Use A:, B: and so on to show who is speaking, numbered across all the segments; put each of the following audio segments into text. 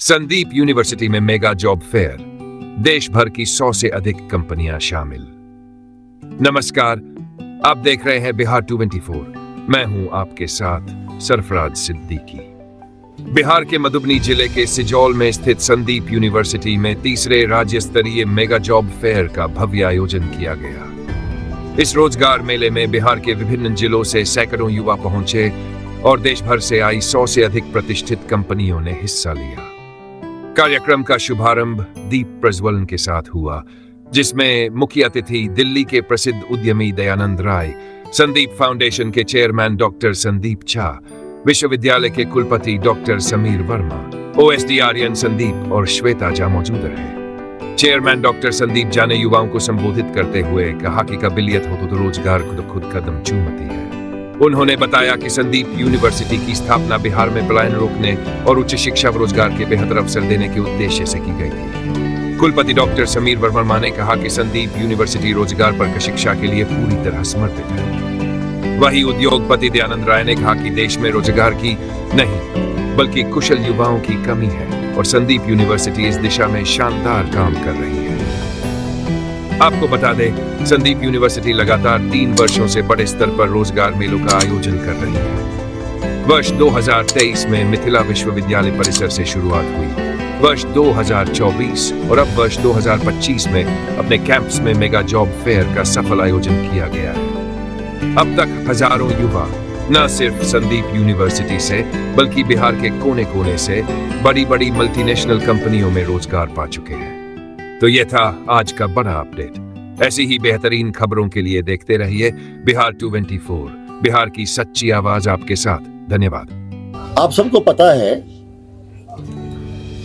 A: Sandeep university में mega job fair, देश भर की 100 से अधिक कंपनियां शामिल। नमस्कार, आप देख रहे हैं बिहार 224। मैं हूं आपके साथ सरफराज सिद्दीकी। बिहार के मधुबनी जिले के सिजौल में स्थित संदीप यूनिवर्सिटी में तीसरे राज्य स्तरीय मेगा जॉब फेयर का भव्य आयोजन किया गया। इस रोजगार मेले में बिहार के विभिन्न जिलों से सैकड़ों युवा पहुंचे और देश भर से आई 100 से अधिक प्रतिष्ठित कंपनियों ने हिस्सा लिया। कार्यक्रम का शुभारंभ दीप प्रज्वलन के साथ हुआ, जिसमें मुख्य अतिथि दिल्ली के प्रसिद्ध उद्यमी दयानंद राय, संदीप फाउंडेशन के चेयरमैन डॉक्टर संदीप झा, विश्वविद्यालय के कुलपति डॉक्टर समीर वर्मा, ओएसडी आर्यन संदीप और श्वेता झा मौजूद रहे। चेयरमैन डॉक्टर संदीप झा ने युवाओं को संबोधित करते हुए कहा कि काबिलियत हो तो रोजगार खुद कदम चूमती है। उन्होंने बताया कि संदीप यूनिवर्सिटी की स्थापना बिहार में पलायन रोकने और उच्च शिक्षा व रोजगार के बेहतर अवसर देने के उद्देश्य से की गई थी। कुलपति डॉक्टर समीर वर्मा ने कहा कि संदीप यूनिवर्सिटी रोजगार पर शिक्षा के लिए पूरी तरह समर्पित है। वहीं उद्योगपति दयानंद राय ने कहा कि देश में रोजगार की नहीं बल्कि कुशल युवाओं की कमी है और संदीप यूनिवर्सिटी इस दिशा में शानदार काम कर रही है। आपको बता दें, संदीप यूनिवर्सिटी लगातार 3 वर्षों से बड़े स्तर पर रोजगार मेलों का आयोजन कर रही है। वर्ष 2023 में मिथिला विश्वविद्यालय परिसर से शुरुआत हुई। वर्ष 2024 और अब वर्ष 2025 में अपने कैंपस में मेगा जॉब फेयर का सफल आयोजन किया गया है। अब तक हजारों युवा न सिर्फ संदीप यूनिवर्सिटी से बल्कि बिहार के कोने कोने से बड़ी बड़ी मल्टीनेशनल कंपनियों में रोजगार पा चुके हैं। तो यह था आज का बड़ा अपडेट। ऐसी ही बेहतरीन खबरों के लिए देखते रहिए बिहार 224, बिहार की सच्ची आवाज आपके साथ। धन्यवाद।
B: आप सबको पता है,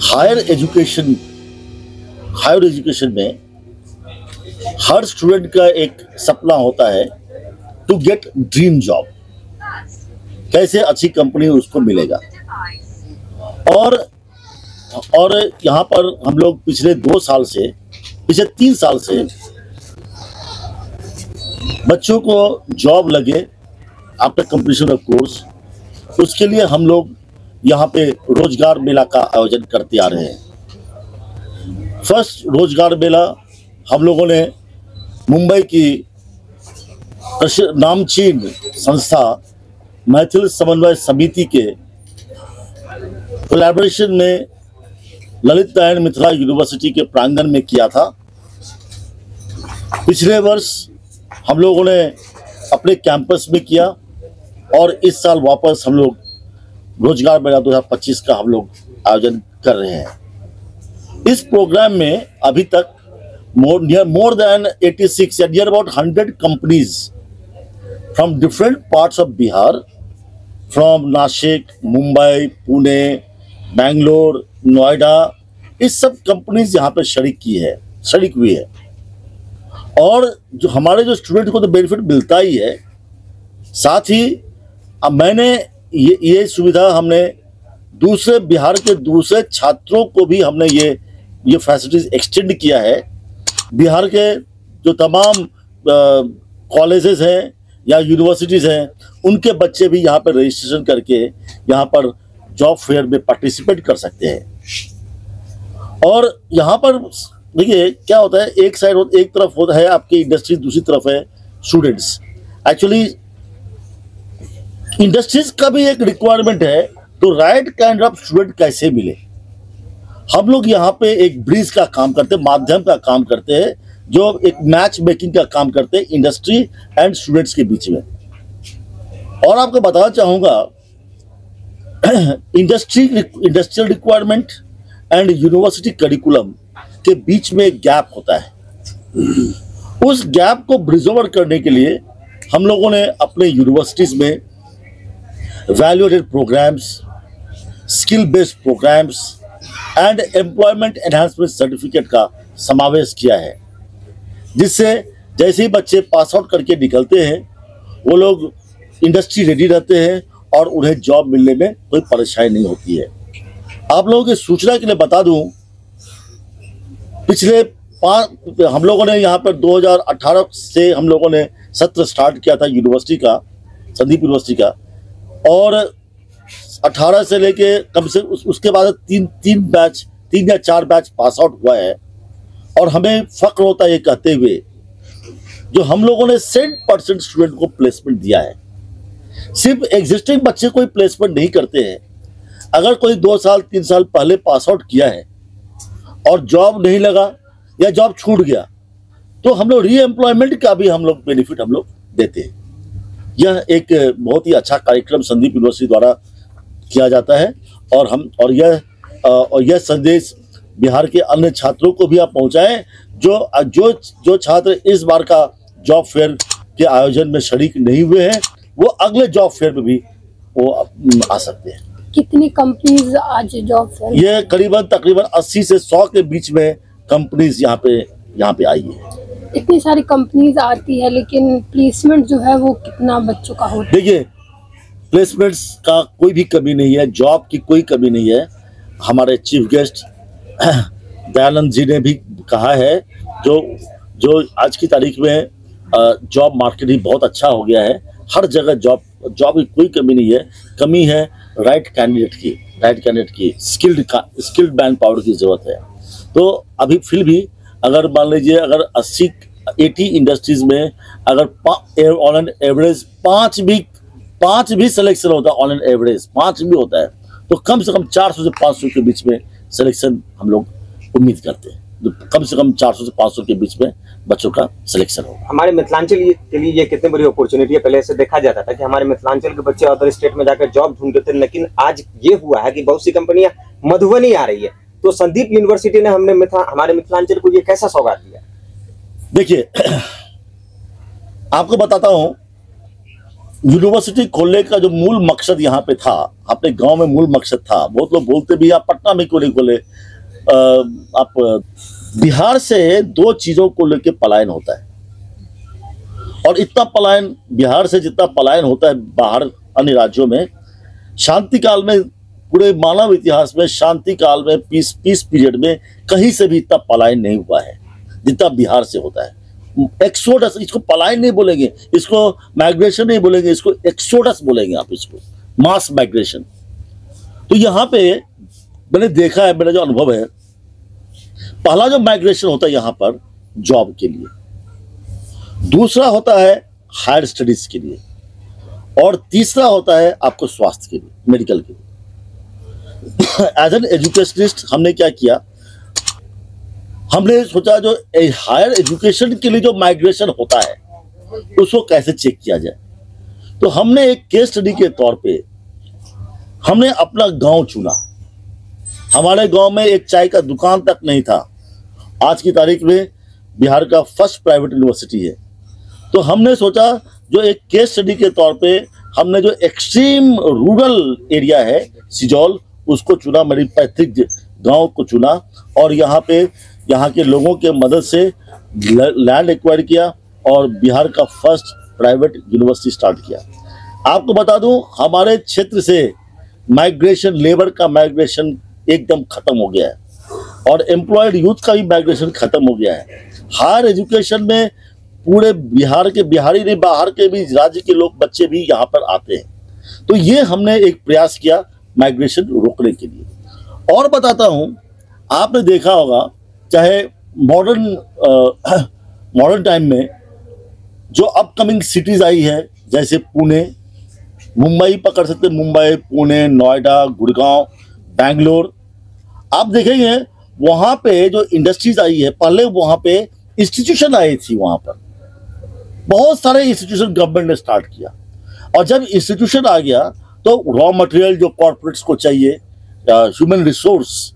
B: हायर एजुकेशन में हर स्टूडेंट का एक सपना होता है टू गेट ड्रीम जॉब। कैसे अच्छी कंपनी उसको मिलेगा। और यहाँ पर हम लोग पिछले 3 साल से बच्चों को जॉब लगे आफ्टर कंप्लीशन ऑफ कोर्स, उसके लिए हम लोग यहाँ पे रोजगार मेला का आयोजन करते आ रहे हैं। फर्स्ट रोजगार मेला हम लोगों ने मुंबई की नामचीन संस्था मैथिल समन्वय समिति के कोलैबोरेशन में ललित नारायण मिथिला यूनिवर्सिटी के प्रांगण में किया था। पिछले वर्ष हम लोगों ने अपने कैंपस में किया और इस साल वापस हम लोग रोजगार मेला 2025 का हम लोग आयोजन कर रहे हैं। इस प्रोग्राम में अभी तक मोर देन 86 या near about 100 companies from different parts of Bihar, from Nashik, Mumbai, Pune, Bangalore, Noida, इस सब कंपनीज यहाँ पे शरीक हुई है। और जो हमारे जो स्टूडेंट को तो बेनिफिट मिलता ही है, साथ ही अब मैंने ये सुविधा हमने बिहार के दूसरे छात्रों को भी हमने ये फैसिलिटीज एक्सटेंड किया है। बिहार के जो तमाम कॉलेजेस हैं या यूनिवर्सिटीज हैं, उनके बच्चे भी यहाँ पर रजिस्ट्रेशन करके यहाँ पर जॉब फेयर में पार्टिसिपेट कर सकते हैं। और यहाँ पर देखिए क्या होता है, एक तरफ होता है आपकी इंडस्ट्री, दूसरी तरफ है स्टूडेंट्स। एक्चुअली इंडस्ट्रीज का भी एक रिक्वायरमेंट है तो राइट काइंड ऑफ स्टूडेंट कैसे मिले। हम लोग यहाँ पे एक ब्रिज का काम करते हैं, माध्यम का काम करते हैं, जो एक मैच मेकिंग का काम करते हैं इंडस्ट्री एंड स्टूडेंट्स के बीच में। और आपको बताना चाहूँगा, industrial requirement and university curriculum के बीच में एक गैप होता है। उस गैप को ब्रिज ओवर करने के लिए हम लोगों ने अपने यूनिवर्सिटीज में value added programmes, skill based programmes and employment enhancement certificate का समावेश किया है, जिससे जैसे ही बच्चे पास आउट करके निकलते हैं वो लोग इंडस्ट्री रेडी रहते हैं और उन्हें जॉब मिलने में कोई परेशानी नहीं होती है। आप लोगों की सूचना के लिए बता दूं, हम लोगों ने यहाँ पर 2018 से हम लोगों ने सत्र स्टार्ट किया था यूनिवर्सिटी का, संदीप यूनिवर्सिटी का, और 18 से लेके कम से उसके बाद तीन या चार बैच पास आउट हुआ है। और हमें फक्र होता है ये कहते हुए जो हम लोगों ने 100% स्टूडेंट को प्लेसमेंट दिया है। सिर्फ एग्जिस्टिंग बच्चे कोई प्लेसमेंट नहीं करते हैं। अगर कोई 2 साल 3 साल पहले पास आउट किया है और जॉब नहीं लगा या जॉब छूट गया तो हम लोग रीएम्प्लॉयमेंट का भी हम लोग बेनिफिट हम लोग देते हैं। यह एक बहुत ही अच्छा कार्यक्रम संदीप यूनिवर्सिटी द्वारा किया जाता है और यह संदेश बिहार के अन्य छात्रों को भी आप पहुंचाएं जो छात्र इस बार का जॉब फेयर के आयोजन में शरीक नहीं हुए हैं वो अगले जॉब फेयर में भी वो आ सकते हैं।
C: कितनी कंपनीज आज जॉब फेयर?
B: ये तकरीबन 80 से 100 के बीच में कंपनीज यहाँ पे आई है।
C: इतनी सारी कंपनीज आती है लेकिन प्लेसमेंट जो है वो कितना बच्चों का होता है?
B: देखिए प्लेसमेंट्स का कोई भी कमी नहीं है, जॉब की कोई कमी नहीं है। हमारे चीफ गेस्ट दयानंद जी ने भी कहा है जो आज की तारीख में जॉब मार्केट ही बहुत अच्छा हो गया है। हर जगह जॉब की कोई कमी नहीं है। कमी है राइट कैंडिडेट की स्किल्ड मैन पावर की जरूरत है। तो अभी फिर भी अगर मान लीजिए अगर 80 इंडस्ट्रीज में अगर ऑन एन एवरेज पाँच भी सिलेक्शन होता है, ऑन एन एवरेज 5 भी होता है तो कम से कम 400 से 500 के बीच में सिलेक्शन हम लोग उम्मीद करते हैं। तो कम से कम 400 से 500 के बीच में बच्चों का सिलेक्शन होगा।
D: हमारे मिथिलांचल के लिए ये कितनी बड़ी अपॉर्चुनिटी है। पहले से देखा जाता था कि हमारे मिथिलांचल के बच्चे अदर स्टेट में जाकर जॉब ढूंढते थे, लेकिन आज ये हुआ है कि बहुत सी कंपनियां मधुबनी आ रही है। तो संदीप यूनिवर्सिटी ने हमारे मिथिलांचल को ये कैसा सौगात दिया?
B: देखिए आपको बताता हूँ, यूनिवर्सिटी खोलने का जो मूल मकसद यहाँ पे था, अपने गांव में मूल मकसद था। बहुत लोग बोलते भी आप पटना में क्यों नहीं खोले। आप बिहार से 2 चीजों को लेकर पलायन होता है और इतना पलायन बिहार से जितना पलायन होता है बाहर अन्य राज्यों में, शांति काल में पूरे मानव इतिहास में शांति काल में पीस पीरियड में कहीं से भी इतना पलायन नहीं हुआ है जितना बिहार से होता है। एक्सोडस, इसको पलायन नहीं बोलेंगे, इसको माइग्रेशन नहीं बोलेंगे, इसको एक्सोडस बोलेंगे आप, इसको मास माइग्रेशन। तो यहाँ पे मैंने देखा है, मेरा जो अनुभव है, पहला जो माइग्रेशन होता है यहाँ पर जॉब के लिए, दूसरा होता है हायर स्टडीज के लिए और तीसरा होता है आपको स्वास्थ्य के लिए, मेडिकल के लिए। एज एन एजुकेशनिस्ट हमने क्या किया, हमने सोचा जो हायर एजुकेशन के लिए जो माइग्रेशन होता है उसको कैसे चेक किया जाए। तो हमने एक केस स्टडी के तौर पे हमने अपना गांव चुना। हमारे गांव में एक चाय का दुकान तक नहीं था। आज की तारीख में बिहार का फर्स्ट प्राइवेट यूनिवर्सिटी है। तो हमने सोचा जो एक केस स्टडी के तौर पे हमने जो एक्सट्रीम रूरल एरिया है सिजौल, उसको चुना, मेरी पैतृक गांव को चुना और यहाँ के लोगों के मदद से लैंड एक्वायर किया और बिहार का फर्स्ट प्राइवेट यूनिवर्सिटी स्टार्ट किया। आपको बता दूं, हमारे क्षेत्र से माइग्रेशन, लेबर का माइग्रेशन एकदम खत्म हो गया है और एम्प्लॉयड यूथ का भी माइग्रेशन खत्म हो गया है। हायर एजुकेशन में पूरे बिहार के, बिहारी नहीं बाहर के भी राज्य के लोग, बच्चे भी यहाँ पर आते हैं। तो ये हमने एक प्रयास किया माइग्रेशन रोकने के लिए। और बताता हूँ, आपने देखा होगा चाहे मॉडर्न टाइम में जो अपकमिंग सिटीज आई है, जैसे पुणे, मुंबई पकड़ सकते, मुंबई, पुणे, नोएडा, गुड़गांव, बैंगलोर, आप देखेंगे वहाँ पे जो इंडस्ट्रीज आई है, पहले वहाँ पे इंस्टीट्यूशन आई थी, वहाँ पर बहुत सारे इंस्टीट्यूशन गवर्नमेंट ने स्टार्ट किया और जब इंस्टीट्यूशन आ गया तो रॉ मटेरियल जो कॉर्पोरेट्स को चाहिए, ह्यूमन रिसोर्स,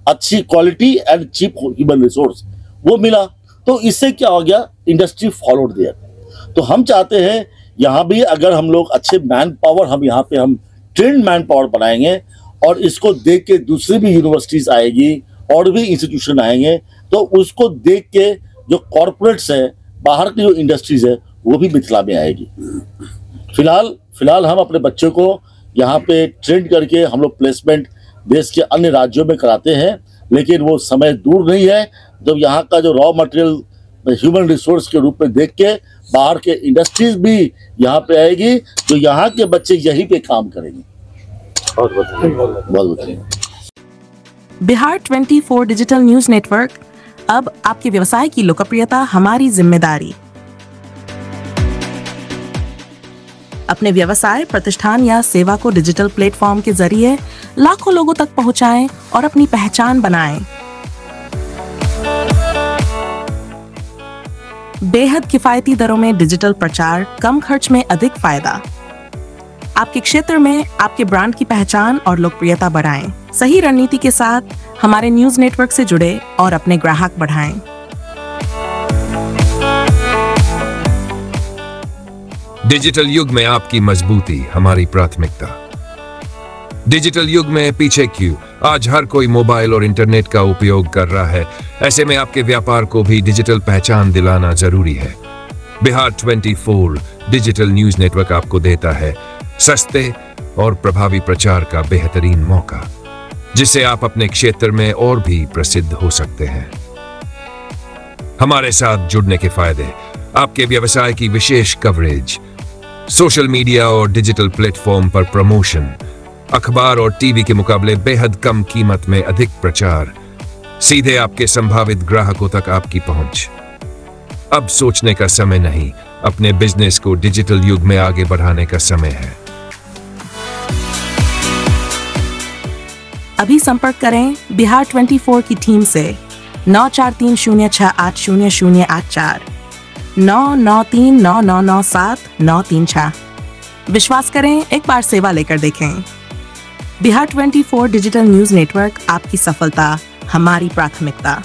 B: अच्छी quality and cheap human resource, वो मिला। तो इससे क्या हो गया, इंडस्ट्री फॉलोड देयर। तो हम चाहते हैं यहाँ भी अगर हम लोग अच्छे मैन पावर, हम यहाँ पे हम ट्रेंड मैन पावर बनाएंगे और इसको देख के दूसरी भी यूनिवर्सिटीज आएगी और भी इंस्टीट्यूशन आएंगे, तो उसको देख के जो कॉर्पोरेट्स है, बाहर की जो इंडस्ट्रीज है, वो भी मिथिला में आएगी। फिलहाल हम अपने बच्चों को यहाँ पे ट्रेंड करके हम लोग प्लेसमेंट देश के अन्य राज्यों में कराते हैं, लेकिन वो समय दूर नहीं है जब यहाँ का जो रॉ मटेरियल ह्यूमन रिसोर्स के रूप में देख के बाहर के इंडस्ट्रीज भी यहाँ पे आएगी, तो यहाँ के बच्चे यहीं पे काम करेंगे।
D: बहुत बहुत धन्यवाद।
B: बहुत धन्यवाद।
E: बिहार 24 डिजिटल न्यूज नेटवर्क, अब आपके व्यवसाय की लोकप्रियता हमारी जिम्मेदारी। अपने व्यवसाय, प्रतिष्ठान या सेवा को डिजिटल प्लेटफॉर्म के जरिए लाखों लोगों तक पहुंचाएं और अपनी पहचान बनाएं। बेहद किफायती दरों में डिजिटल प्रचार, कम खर्च में अधिक फायदा। आपके क्षेत्र में आपके ब्रांड की पहचान और लोकप्रियता बढ़ाएं। सही रणनीति के साथ हमारे न्यूज नेटवर्क से जुड़े और अपने ग्राहक बढ़ाएं।
A: डिजिटल युग में आपकी मजबूती हमारी प्राथमिकता। डिजिटल युग में पीछे क्यों? आज हर कोई मोबाइल और इंटरनेट का उपयोग कर रहा है। ऐसे में आपके व्यापार को भी डिजिटल पहचान दिलाना जरूरी है। बिहार 24 डिजिटल न्यूज नेटवर्क आपको देता है सस्ते और प्रभावी प्रचार का बेहतरीन मौका, जिससे आप अपने क्षेत्र में और भी प्रसिद्ध हो सकते हैं। हमारे साथ जुड़ने के फायदे: आपके व्यवसाय की विशेष कवरेज, सोशल मीडिया और डिजिटल प्लेटफॉर्म पर प्रमोशन, अखबार और टीवी के मुकाबले बेहद कम कीमत में अधिक प्रचार, सीधे आपके संभावित ग्राहकों तक आपकी पहुंच। अब सोचने का समय नहीं, अपने बिजनेस को डिजिटल युग में आगे बढ़ाने का समय है।
E: अभी संपर्क करें बिहार 24 की टीम से 9430680084, 9939997936। विश्वास करें, एक बार सेवा लेकर देखें। बिहार 24 डिजिटल न्यूज नेटवर्क, आपकी सफलता हमारी प्राथमिकता।